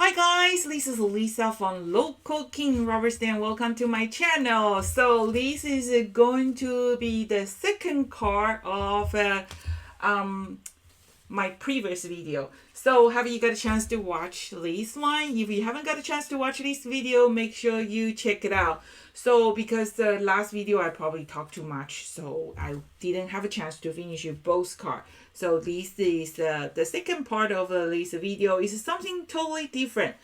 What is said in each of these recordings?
Hi guys, this is Lisa from Local King Rubber Stand. Welcome to my channel. So this is going to be the second part of my previous video. So have you got a chance to watch this one? If you haven't got a chance to watch this video, make sure you check it out. So because the last video I probably talked too much, so I didn't have a chance to finish both cards. So this is the second part of this video is something totally different.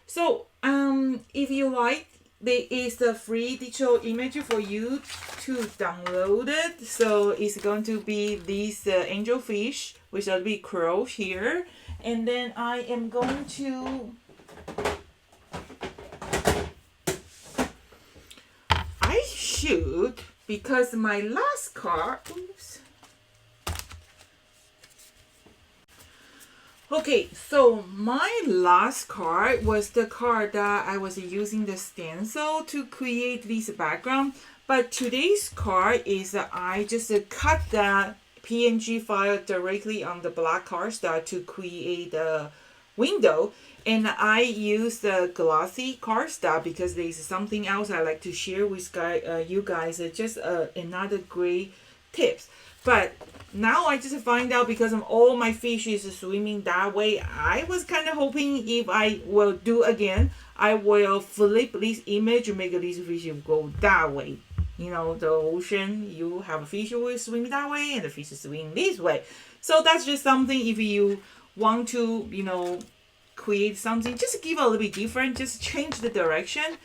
So if you like, there is a free digital image for you to download it. So it's going to be this angelfish with a big crow here, and then I am going to because my last card, oops. Okay, so my last card was the card that I was using the stencil to create this background. But today's card is I just cut the PNG file directly on the black cardstock to create a window. And I use the glossy cardstock because there's something else I like to share with you guys. Just another great tips. But now I just find out because of all my fish is swimming that way, I was kind of hoping if I will do again, I will flip this image and make this fish go that way. You know, the ocean, you have a fish will swim that way and the fish swim this way. So that's just something if you want to, create something, just give a little bit different, just change the direction.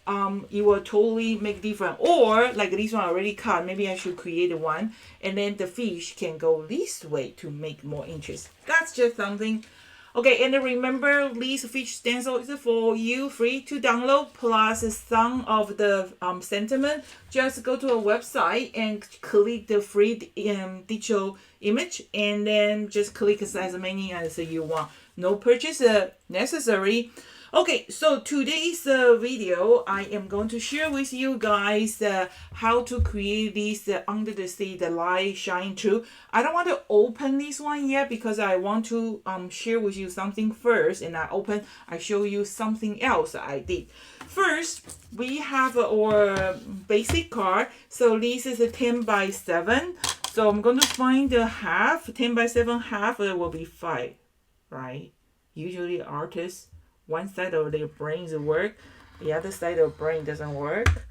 It will totally make different. Or like this one already cut, maybe I should create one and then the fish can go this way to make more interest. That's just something. Okay, and remember this fish stencil is for you, free to download, plus some of the sentiment. Just go to a website and click the free digital image and then just click as many as you want. No purchase necessary. Okay, so today's video, I am going to share with you guys how to create this under the sea, the light shine through. I don't want to open this one yet because I want to share with you something first, and I show you something else I did. First, we have our basic card. So this is a 10 by 7. So I'm going to find the half. 10 by 7 half will be 5, right? Usually artists, one side of their brains work, the other side of the brain doesn't work.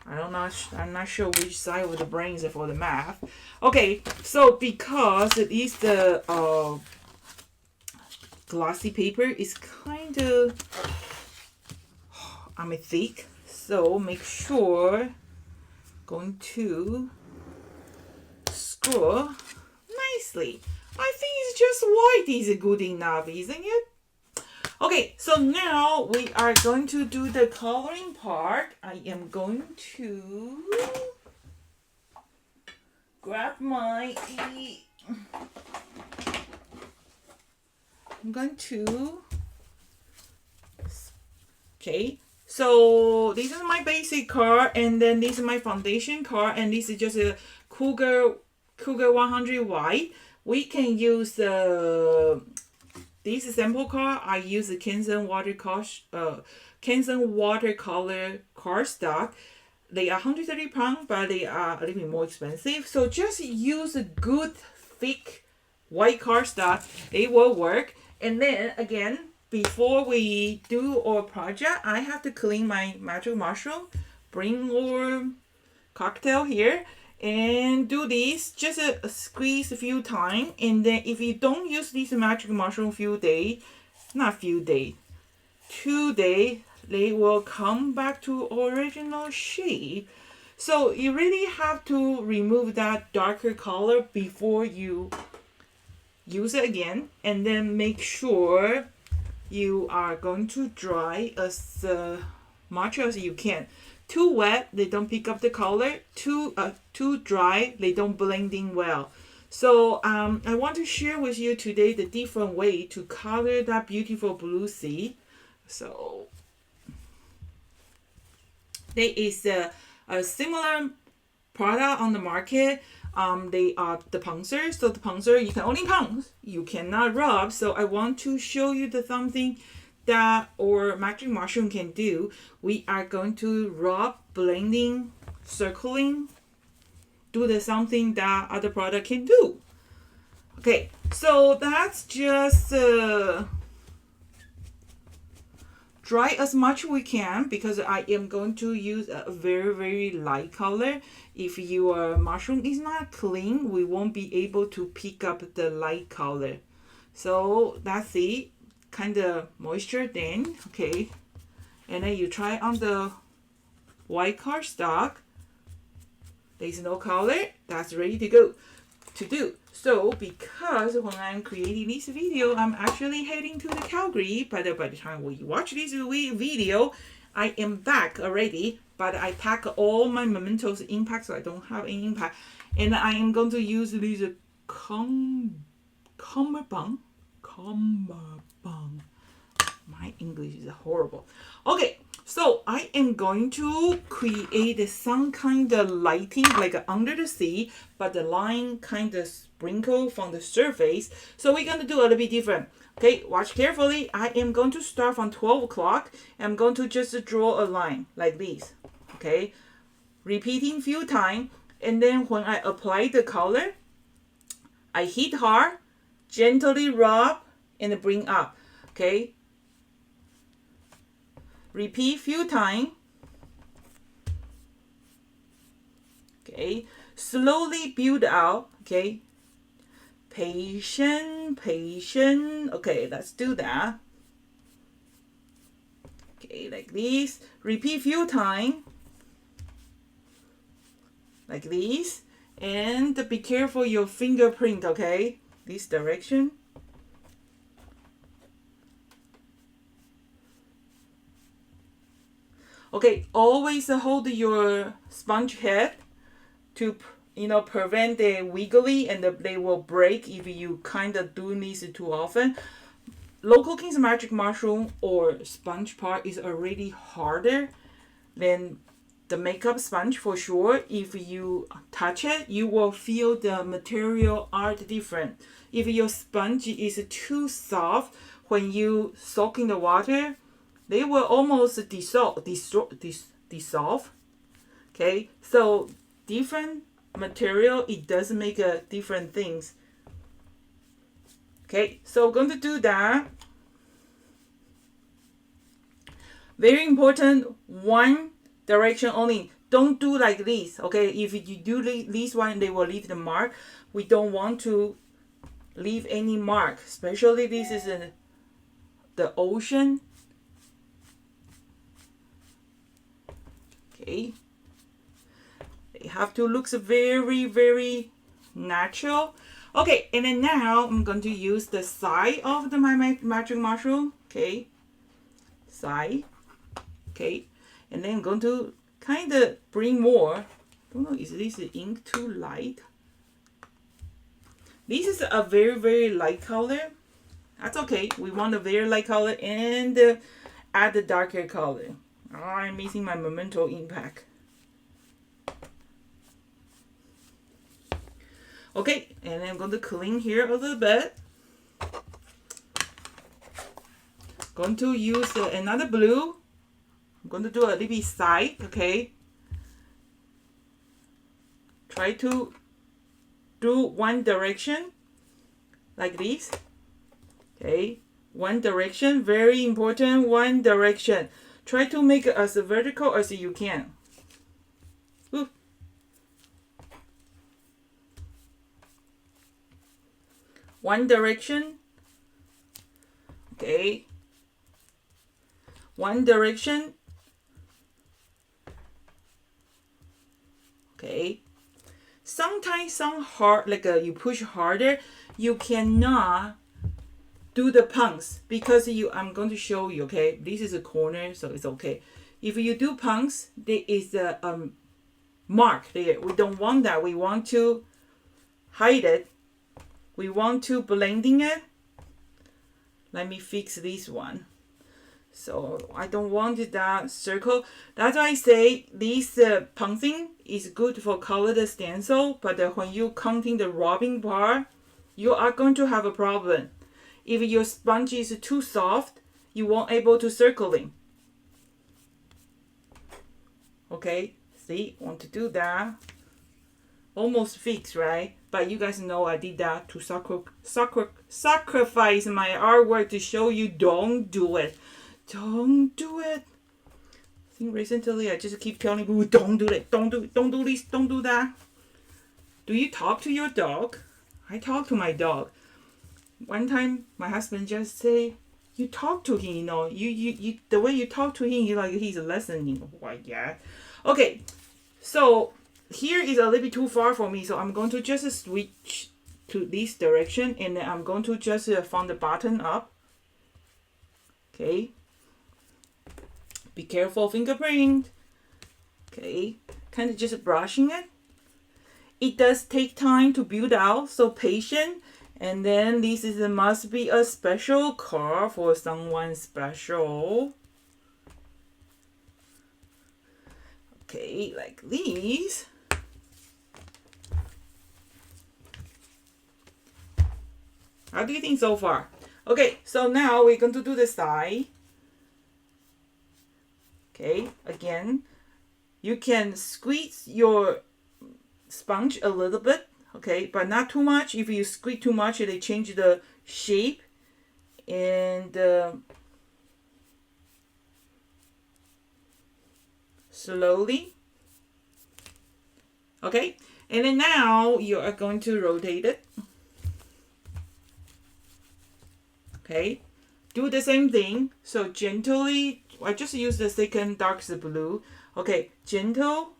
I'm not sure which side of the brain is for the math. Okay, so because it is the glossy paper is kind of thick, so make sure going to screw nicely. I think it's just white is good enough, isn't it? Okay, so now we are going to do the coloring part. I am going to grab my, okay, so this is my basic card, and then this is my foundation card, and this is just a Cougar 100 white. We can use this sample card. I use the Canson watercolor cardstock. They are 130 pounds, but they are a little bit more expensive. So just use a good thick white cardstock. It will work. And then again, before we do our project, I have to clean my magic mushroom. Bring our cocktail here. And do this, just squeeze a few times, and then if you don't use this magic mushroom 2 days, they will come back to original shape. So you really have to remove that darker color before you use it again, and then make sure you are going to dry as much as you can. Too wet, they don't pick up the color. Too dry, they don't blend in well. So I want to share with you today the different way to color that beautiful blue sea. So there is a similar product on the market. They are the poncer. So the poncer, you can only ponce, you cannot rub. So I want to show you the something that our magic mushroom can do, we are going to rub, blending, circling, do the something that other product can do. Okay, so that's just dry as much we can, because I am going to use a very light color. If your mushroom is not clean, we won't be able to pick up the light color. So that's it, kind of moisture then. Okay, and then you try on the white cardstock. There's no color, that's ready to go to do. So because when I'm creating this video, I'm actually heading to the Calgary, but by the time we watch this video, I am back already, but I pack all my mementos impact, so I don't have any impact. And I am going to use these cummerbund. My English is horrible. Okay, so I am going to create some kind of lighting like under the sea, but the line kind of sprinkle from the surface. So we're going to do a little bit different. Okay, watch carefully. I am going to start from 12 o'clock. I'm going to just draw a line like this. Okay, repeating few times. And then when I apply the color, I hit hard, gently rub, and bring up. Okay, repeat few times. Okay, slowly build out. Okay, patient. Okay, let's do that. Okay, like this. Repeat few times. Like this. And be careful your fingerprint, okay? This direction. Okay, always hold your sponge head to, prevent the wiggly, and they will break if you kind of do this too often. Local King's Magic Mushroom or sponge part is already harder than the makeup sponge for sure. If you touch it, you will feel the material art different. If your sponge is too soft, when you soak in the water, they will almost dissolve. Okay, so different material, it does make a different things. Okay, so we're going to do that. Very important, one direction only. Don't do like this. Okay, if you do this one, they will leave the mark. We don't want to leave any mark, especially this is in the ocean. Okay, they have to look very natural. Okay, and then now I'm going to use the side of my magic mushroom. Okay, side. Okay, and then I'm going to kind of bring more. I don't know, is this ink too light? This is a very light color. That's okay. We want a very light color and add the darker color. Oh, I'm missing my memento impact. Okay, and I'm going to clean here a little bit. Going to use another blue. I'm going to do a little bit side, okay? Try to do one direction, like this. Okay, one direction, very important, one direction. Try to make it as vertical as you can. Ooh. One direction. Okay. One direction. Okay. Sometimes some hard, like you push harder, you cannot do the punks because I'm going to show you. Okay, this is a corner, so it's okay. If you do punks, there is a mark there. We don't want that. We want to hide it. We want to blending it. Let me fix this one. So I don't want that circle. That's why I say this punching is good for colored stencil, but when you counting the rubbing part, you are going to have a problem. If your sponge is too soft, you won't able to circling. Okay, see, want to do that. Almost fixed, right? But you guys know I did that to sacrifice my artwork to show you don't do it. Don't do it. I think recently I just keep telling people, don't do it, don't do it, don't do this, don't do that. Do you talk to your dog? I talk to my dog. One time my husband just say, you talk to him, you know, you the way you talk to him, like he's listening. Why, yeah. Okay, so here is a little bit too far for me, so I'm going to just switch to this direction, and then I'm going to just from the bottom up. Okay, be careful fingerprint. Okay, kind of just brushing it. It does take time to build out, so patient. And then this is must be a special card for someone special. Okay, like these. How do you think so far? Okay, so now we're going to do the side. Okay, again, you can squeeze your sponge a little bit, okay, but not too much. If you squeeze too much, they change the shape. And slowly. Okay, and then now you are going to rotate it. Okay, do the same thing. So gently, I just use the second darkest blue. Okay, gentle.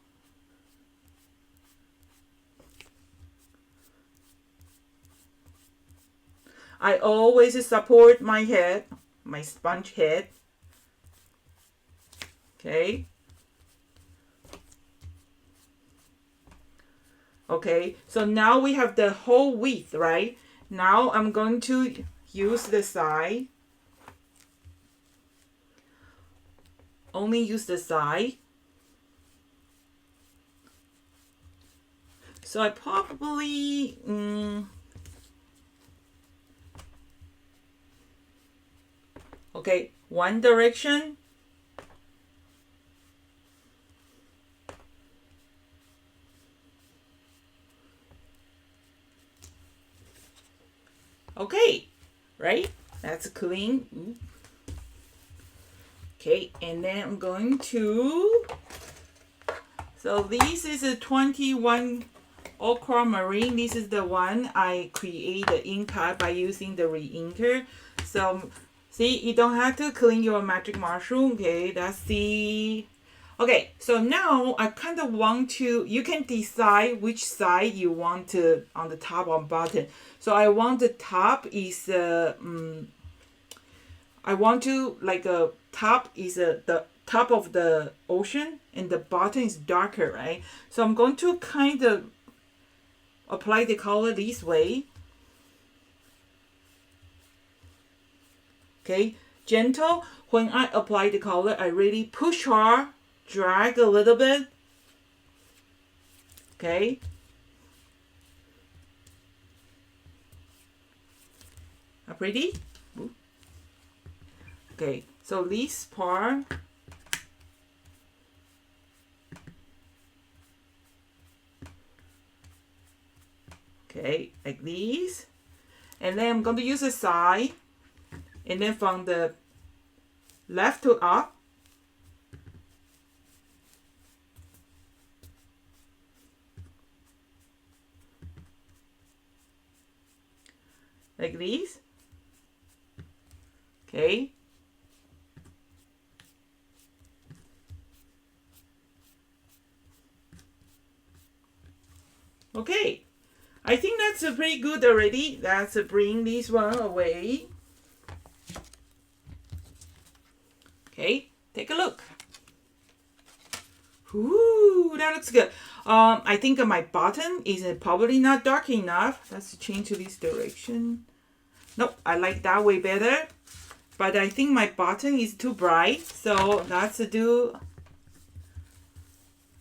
I always support my head, my sponge head. Okay. Okay, so now we have the whole width, right? Now I'm going to use the side. Only use the side. So I probably okay, one direction. Okay, right? That's clean. Okay, and then I'm going to, so this is a 21 Ochre Marine. This is the one I create the ink pad by using the re-inker. So see, you don't have to clean your magic mushroom. Okay, that's the, okay, so now I kind of want to, you can decide which side you want to on the top or bottom. So I want the top is I want to like a top is the top of the ocean and the bottom is darker, right? So I'm going to kind of apply the color this way. Okay, gentle. When I apply the color, I really push hard, drag a little bit. Okay. Pretty? Okay, so this part, okay, like this. And then I'm going to use a side, and then from the left to up, like this. Okay. Okay. I think that's pretty good already. Let's bring this one away. Okay, take a look. Ooh, that looks good. I think my bottom is probably not dark enough. Let's change to this direction. Nope, I like that way better. But I think my bottom is too bright. So let's do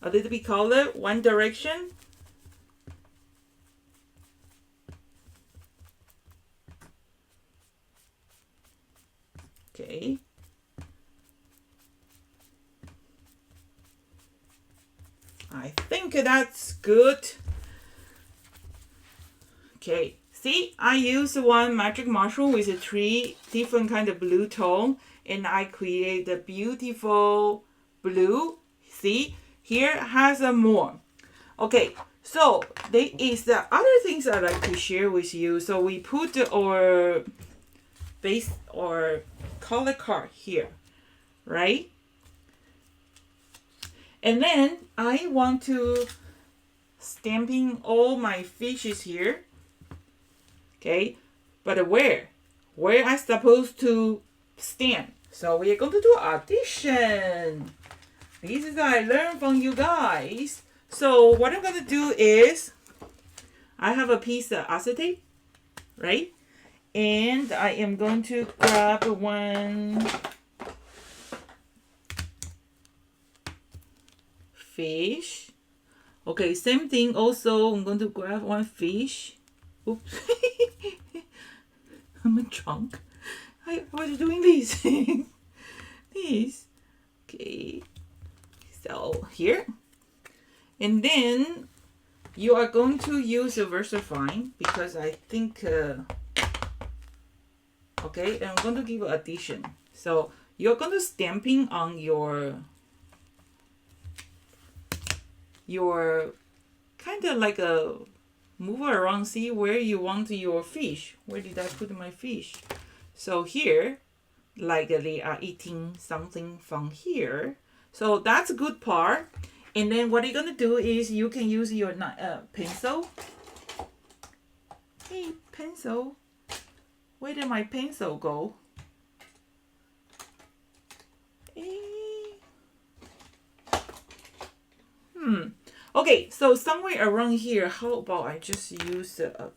a little bit color, one direction. Okay. I think that's good. Okay, see, I use one magic mushroom with 3 different kind of blue tone, and I create a beautiful blue. See, here has a more. Okay, so there is the other things I'd like to share with you. So we put our base or color card here, right? And then I want to stamping all my fishes here. Okay, but where I supposed to stamp? So we are going to do addition. This is what I learned from you guys. So what I'm going to do is, I have a piece of acetate, right? And I am going to grab one fish. Okay, same thing also. I'm going to grab one fish. Oops. I'm a drunk. I was doing this. This. Okay. So here. And then you are going to use a VersaFine because I think, okay, and I'm going to give addition. So you're going to stamping on your kind of like a move around, see where you want your fish. Where did I put my fish? So here, like they are eating something from here. So that's a good part. And then what you're going to do is you can use your pencil. Hey, pencil. Where did my pencil go? Okay, so somewhere around here, how about I just use a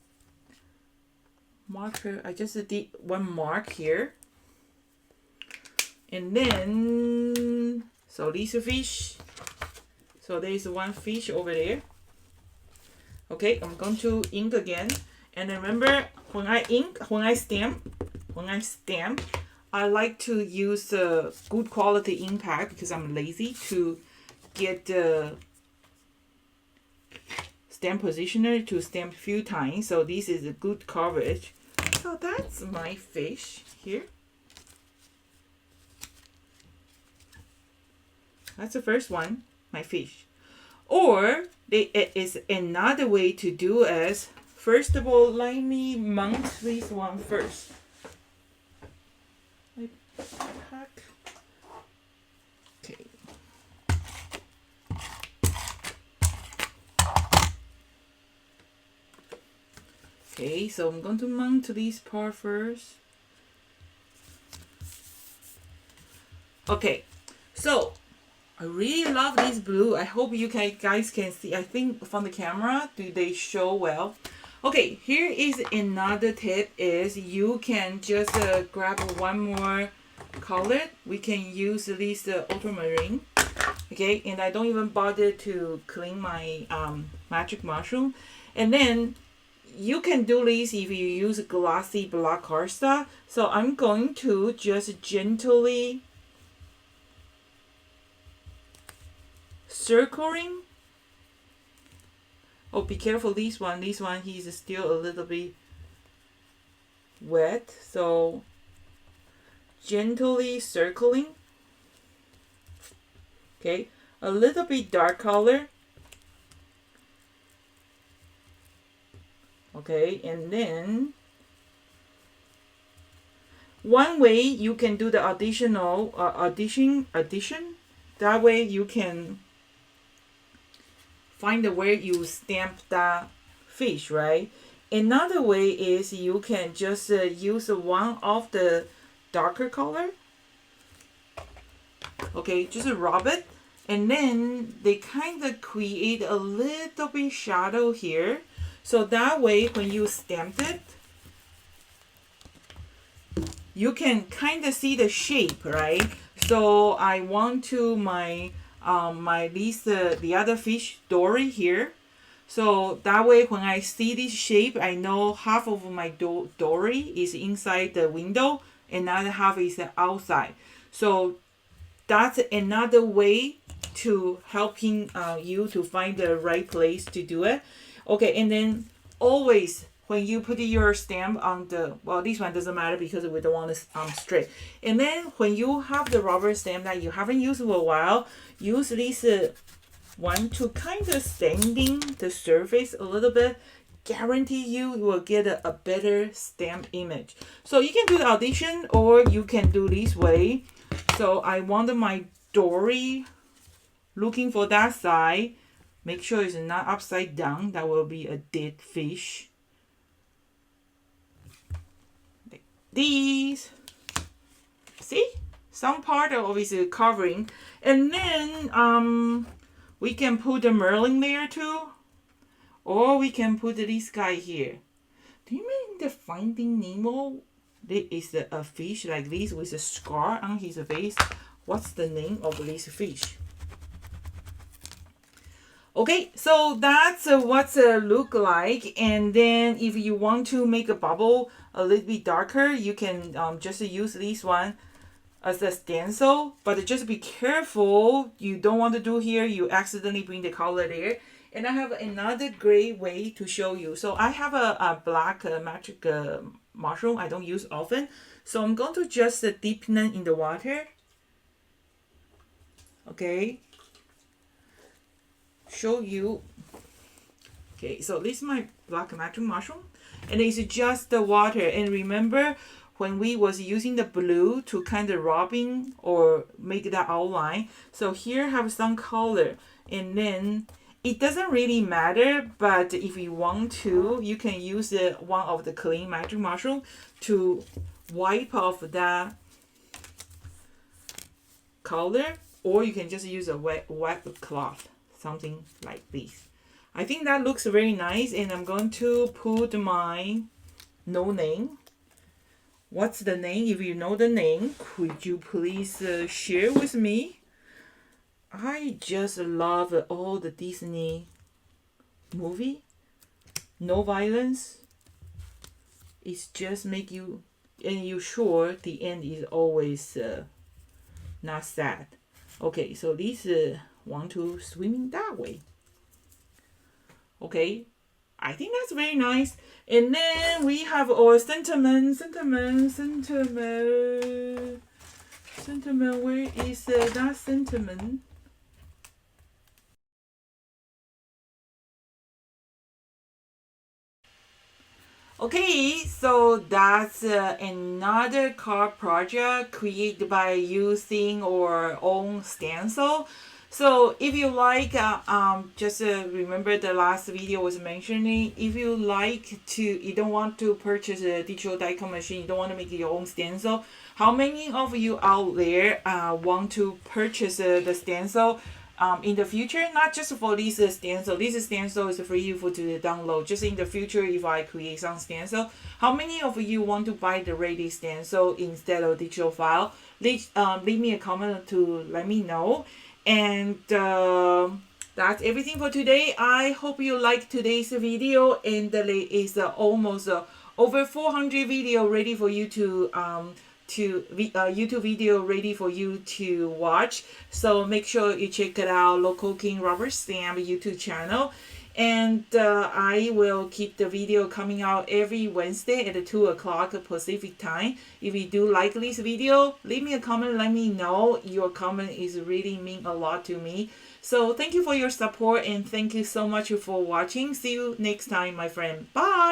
marker? I just did one mark here. And then, so these fish. So there's one fish over there. Okay, I'm going to ink again. And remember, when I stamp, I like to use a good quality ink pad because I'm lazy to get the stamp positioner to stamp a few times. So this is a good coverage. So that's my fish here. That's the first one, my fish. Or it is another way to do as, first of all, let me mount this one first. Okay. Okay, so I'm going to mount this part first. Okay, so I really love this blue. I hope you guys can see. I think from the camera, do they show well? Okay, here is another tip is you can just grab one more color. We can use this ultramarine. Okay, and I don't even bother to clean my magic mushroom. And then you can do this if you use glossy black cardstock. So I'm going to just gently circling. Oh, be careful, this one he's still a little bit wet, so gently circling. Okay, a little bit dark color. Okay, and then one way you can do the additional addition. That way you can find where you stamp the fish, right? Another way is you can just use one of the darker color. Okay, just rub it, and then they kind of create a little bit shadow here. So that way when you stamp it, you can kind of see the shape, right? So I want to my the other fish dory here. So that way when I see this shape, I know half of my dory is inside the window another half is the outside. So that's another way to helping you to find the right place to do it. Okay, and then always when you put your stamp on the, well, this one doesn't matter because we don't want it straight. And then when you have the rubber stamp that you haven't used for a while, use this one to kind of sanding the surface a little bit. Guarantee you will get a better stamp image. So you can do the audition or you can do this way. So I wanted my dory looking for that side. Make sure it's not upside down. That will be a dead fish. Like these. See? Some part of it is covering. And then we can put the marlin there too. Or we can put this guy here. Do you remember the Finding Nemo? There is a fish like this with a scar on his face. What's the name of this fish? Okay, so that's what's look like. And then if you want to make a bubble a little bit darker, you can just use this one as a stencil. But just be careful. You don't want to do here. You accidentally bring the color there. And I have another great way to show you. So I have a black magic mushroom I don't use often. So I'm going to just dip them in the water. Okay. Show you. Okay, so this is my black magic mushroom. And it's just the water. And remember when we was using the blue to kind of rubbing or make that outline. So here have some color. And then it doesn't really matter, but if you want to, you can use one of the clean magic mushroom to wipe off that color, or you can just use a wet cloth, something like this. I think that looks very nice, and I'm going to put my no name. What's the name? If you know the name, could you please share with me? I just love all the Disney movie. No violence. It's just make you, and you sure the end is always not sad. Okay, so this want to swimming that way. Okay, I think that's very nice. And then we have our sentiment. Where is that sentiment? Okay, so that's another card project created by using our own stencil. So if you like, just remember the last video was mentioning, if you like to, you don't want to purchase a digital die-cut machine, you don't want to make your own stencil, how many of you out there want to purchase the stencil in the future? Not just for this stencil. This stencil is free for to download. Just in the future, if I create some stencil, how many of you want to buy the ready stencil instead of digital file? Leave me a comment to let me know. And that's everything for today. I hope you like today's video, and there is almost over 400 video ready for you to YouTube video ready for you to watch. So make sure you check it out, Local King Rubber Stamp YouTube channel. And I will keep the video coming out every Wednesday at 2 o'clock Pacific time. If you do like this video, leave me a comment, let me know. Your comment is really mean a lot to me. So thank you for your support, and thank you so much for watching. See you next time, my friend. Bye.